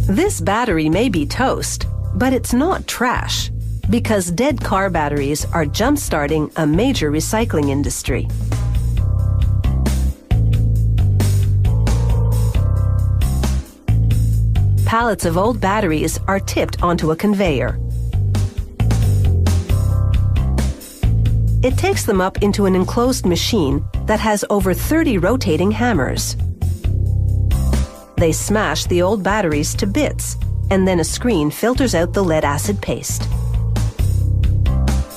This battery may be toast, but it's not trash, because dead car batteries are jump-starting a major recycling industry. Pallets of old batteries are tipped onto a conveyor. It takes them up into an enclosed machine that has over 30 rotating hammers. They smash the old batteries to bits, and then a screen filters out the lead-acid paste.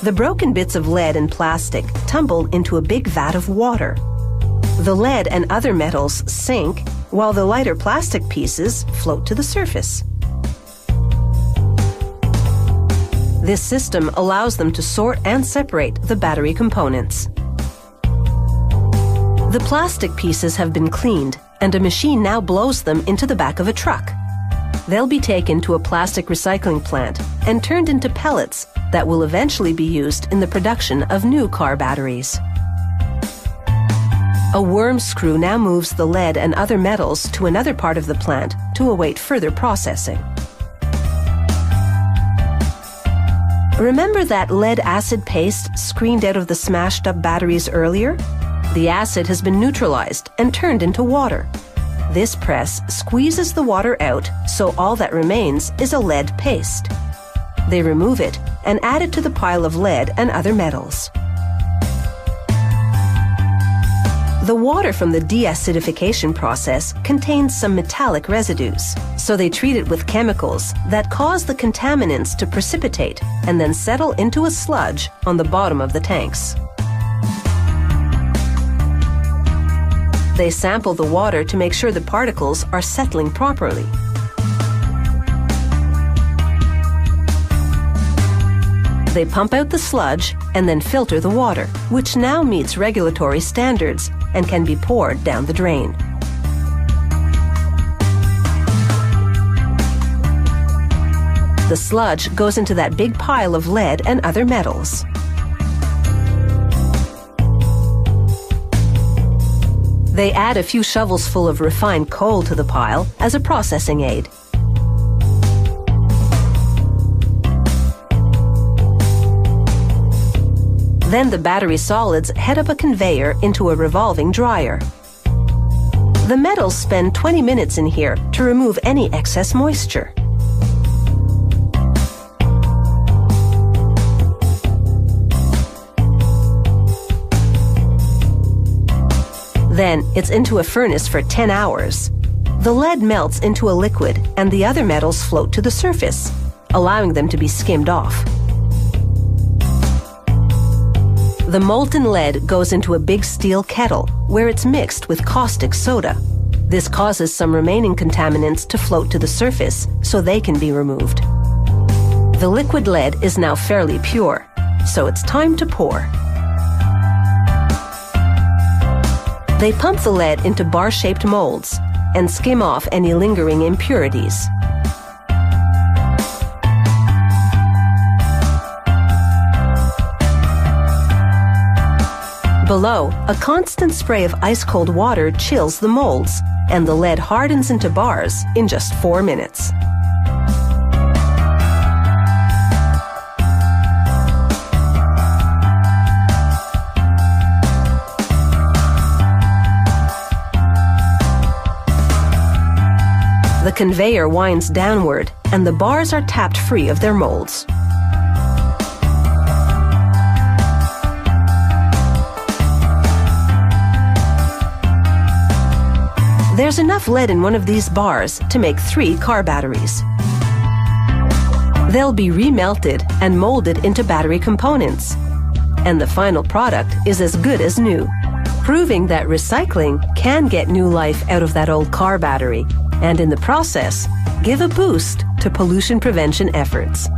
The broken bits of lead and plastic tumble into a big vat of water. The lead and other metals sink, while the lighter plastic pieces float to the surface. This system allows them to sort and separate the battery components. The plastic pieces have been cleaned, and a machine now blows them into the back of a truck. They'll be taken to a plastic recycling plant and turned into pellets that will eventually be used in the production of new car batteries. A worm screw now moves the lead and other metals to another part of the plant to await further processing. Remember that lead-acid paste screened out of the smashed-up batteries earlier? The acid has been neutralized and turned into water. This press squeezes the water out, so all that remains is a lead paste. They remove it and add it to the pile of lead and other metals. The water from the deacidification process contains some metallic residues, so they treat it with chemicals that cause the contaminants to precipitate and then settle into a sludge on the bottom of the tanks. They sample the water to make sure the particles are settling properly. They pump out the sludge and then filter the water, which now meets regulatory standards and can be poured down the drain. The sludge goes into that big pile of lead and other metals. They add a few shovels full of refined coal to the pile as a processing aid. Then the battery solids head up a conveyor into a revolving dryer. The metals spend 20 minutes in here to remove any excess moisture. Then it's into a furnace for 10 hours. The lead melts into a liquid and the other metals float to the surface, allowing them to be skimmed off. The molten lead goes into a big steel kettle where it's mixed with caustic soda. This causes some remaining contaminants to float to the surface so they can be removed. The liquid lead is now fairly pure, so it's time to pour. They pump the lead into bar-shaped molds and skim off any lingering impurities. Below, a constant spray of ice-cold water chills the molds, and the lead hardens into bars in just 4 minutes. The conveyor winds downward, and the bars are tapped free of their molds. There's enough lead in one of these bars to make 3 car batteries. They'll be remelted and molded into battery components. And the final product is as good as new, proving that recycling can get new life out of that old car battery, and in the process, give a boost to pollution prevention efforts.